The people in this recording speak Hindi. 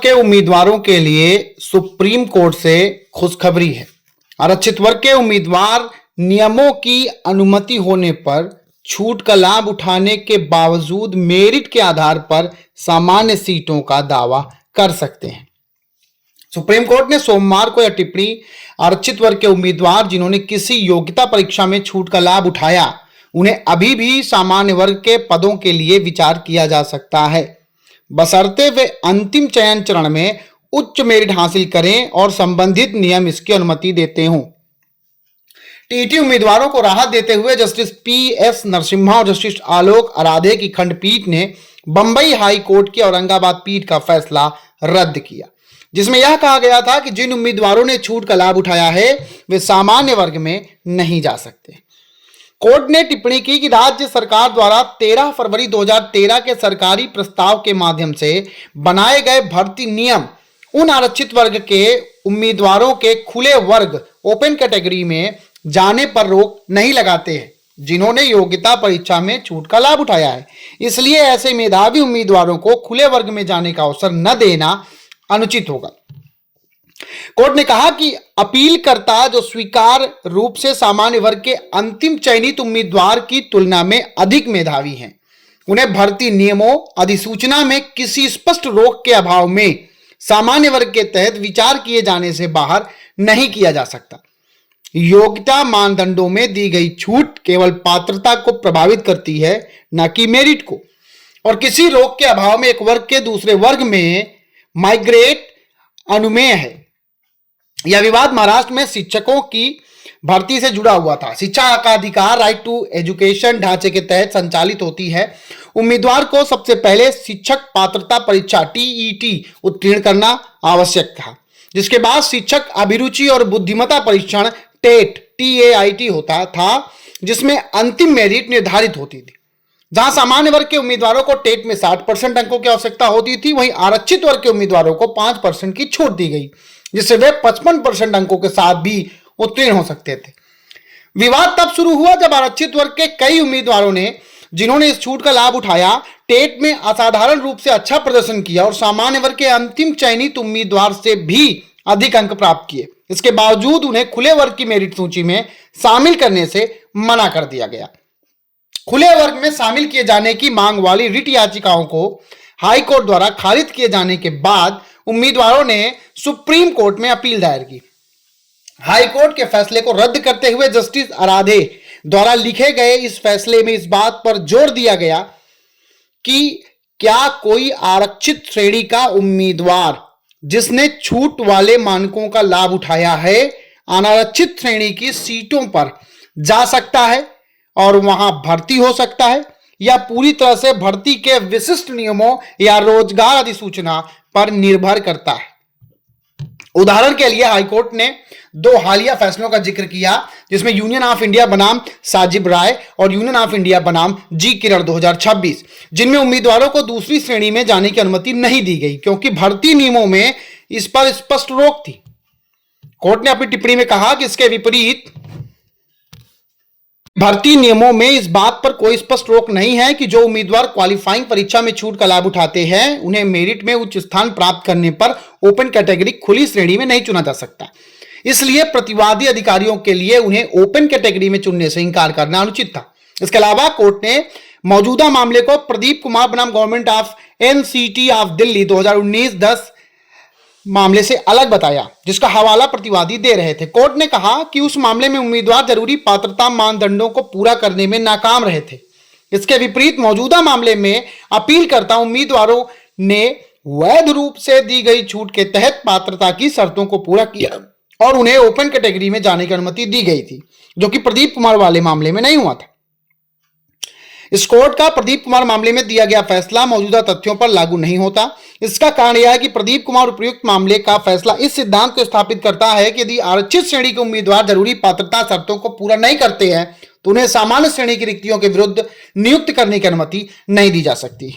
के उम्मीदवारों के लिए सुप्रीम कोर्ट से खुशखबरी है। आरक्षित वर्ग के उम्मीदवार नियमों की अनुमति होने पर छूट का लाभ उठाने के बावजूद मेरिट के आधार पर सामान्य सीटों का दावा कर सकते हैं। सुप्रीम कोर्ट ने सोमवार को यह टिप्पणी आरक्षित वर्ग के उम्मीदवार जिन्होंने किसी योग्यता परीक्षा में छूट का लाभ उठाया उन्हें अभी भी सामान्य वर्ग के पदों के लिए विचार किया जा सकता है, बशर्ते वे अंतिम चयन चरण में उच्च मेरिट हासिल करें और संबंधित नियम इसकी अनुमति देते हों। टीईटी उम्मीदवारों को राहत देते हुए जस्टिस पीएस नरसिम्हा और जस्टिस आलोक आराधे की खंडपीठ ने बंबई हाई कोर्ट की औरंगाबाद पीठ का फैसला रद्द किया, जिसमें यह कहा गया था कि जिन उम्मीदवारों ने छूट का लाभ उठाया है वे सामान्य वर्ग में नहीं जा सकते। कोर्ट ने टिप्पणी की कि राज्य सरकार द्वारा 13 फरवरी 2013 के सरकारी प्रस्ताव के माध्यम से बनाए गए भर्ती नियम उन आरक्षित वर्ग के उम्मीदवारों के खुले वर्ग ओपन कैटेगरी में जाने पर रोक नहीं लगाते हैं जिन्होंने योग्यता परीक्षा में छूट का लाभ उठाया है। इसलिए ऐसे मेधावी उम्मीदवारों को खुले वर्ग में जाने का अवसर न देना अनुचित होगा। कोर्ट ने कहा कि अपीलकर्ता जो स्वीकार रूप से सामान्य वर्ग के अंतिम चयनित उम्मीदवार की तुलना में अधिक मेधावी हैं, उन्हें भर्ती नियमों अधिसूचना में किसी स्पष्ट रोक के अभाव में सामान्य वर्ग के तहत विचार किए जाने से बाहर नहीं किया जा सकता। योग्यता मानदंडों में दी गई छूट केवल पात्रता को प्रभावित करती है, न कि मेरिट को, और किसी रोक के अभाव में एक वर्ग के दूसरे वर्ग में माइग्रेट अनुमेय है। यह विवाद महाराष्ट्र में शिक्षकों की भर्ती से जुड़ा हुआ था। शिक्षा का अधिकार राइट टू एजुकेशन ढांचे के तहत संचालित होती है। उम्मीदवार को सबसे पहले शिक्षक पात्रता परीक्षा टीईटी उत्तीर्ण करना आवश्यक था, जिसके बाद शिक्षक अभिरुचि और बुद्धिमत्ता परीक्षण टेट TAIT होता था, जिसमें अंतिम मेरिट निर्धारित होती थी। जहां सामान्य वर्ग के उम्मीदवारों को टेट में 60% अंकों की आवश्यकता होती थी, वहीं आरक्षित वर्ग के उम्मीदवारों को 5% की छूट दी गई, जिससे वे 55% अंकों के साथ भी उत्तीर्ण हो सकते थे। विवाद तब शुरू हुआ जब आरक्षित वर्ग के कई उम्मीदवारों ने, जिन्होंने इस छूट का लाभ उठाया, टेट में असाधारण रूप से अच्छा प्रदर्शन किया और सामान्य वर्ग के अंतिम चयनित उम्मीदवार से भी अधिक अंक प्राप्त किए। इसके बावजूद उन्हें खुले वर्ग की मेरिट सूची में शामिल करने से मना कर दिया गया। खुले वर्ग में शामिल किए जाने की मांग वाली रिट याचिकाओं को हाई कोर्ट द्वारा खारिज किए जाने के बाद उम्मीदवारों ने सुप्रीम कोर्ट में अपील दायर की। हाई कोर्ट के फैसले को रद्द करते हुए जस्टिस आराधे द्वारा लिखे गए इस फैसले में इस बात पर जोर दिया गया कि क्या कोई आरक्षित श्रेणी का उम्मीदवार जिसने छूट वाले मानकों का लाभ उठाया है अनारक्षित श्रेणी की सीटों पर जा सकता है और वहां भर्ती हो सकता है, या पूरी तरह से भर्ती के विशिष्ट नियमों या रोजगार अधिसूचना पर निर्भर करता है। उदाहरण के लिए हाईकोर्ट ने 2 हालिया फैसलों का जिक्र किया, जिसमें यूनियन ऑफ इंडिया बनाम साजिब राय और यूनियन ऑफ इंडिया बनाम जी किरण 2026, जिनमें उम्मीदवारों को दूसरी श्रेणी में जाने की अनुमति नहीं दी गई क्योंकि भर्ती नियमों में इस पर स्पष्ट रोक थी। कोर्ट ने अपनी टिप्पणी में कहा कि इसके विपरीत भर्ती नियमों में इस बात पर कोई स्पष्ट रोक नहीं है कि जो उम्मीदवार क्वालिफाइंग परीक्षा में छूट का लाभ उठाते हैं उन्हें मेरिट में उच्च स्थान प्राप्त करने पर ओपन कैटेगरी खुली श्रेणी में नहीं चुना जा सकता। इसलिए प्रतिवादी अधिकारियों के लिए उन्हें ओपन कैटेगरी में चुनने से इंकार करना अनुचित था। इसके अलावा कोर्ट ने मौजूदा मामले को प्रदीप कुमार बनाम government of NCT of Delhi 2019-10 मामले से अलग बताया, जिसका हवाला प्रतिवादी दे रहे थे। कोर्ट ने कहा कि उस मामले में उम्मीदवार जरूरी पात्रता मानदंडों को पूरा करने में नाकाम रहे थे। इसके विपरीत मौजूदा मामले में अपीलकर्ता उम्मीदवारों ने वैध रूप से दी गई छूट के तहत पात्रता की शर्तों को पूरा किया और उन्हें ओपन कैटेगरी में जाने की अनुमति दी गई थी, जो कि प्रदीप कुमार वाले मामले में नहीं हुआ था। इस कोर्ट का प्रदीप कुमार मामले में दिया गया फैसला मौजूदा तथ्यों पर लागू नहीं होता। इसका कारण यह है कि प्रदीप कुमार उपयुक्त मामले का फैसला इस सिद्धांत को स्थापित करता है कि यदि आरक्षित श्रेणी के उम्मीदवार जरूरी पात्रता शर्तों को पूरा नहीं करते हैं तो उन्हें सामान्य श्रेणी की रिक्तियों के विरुद्ध नियुक्त करने की अनुमति नहीं दी जा सकती।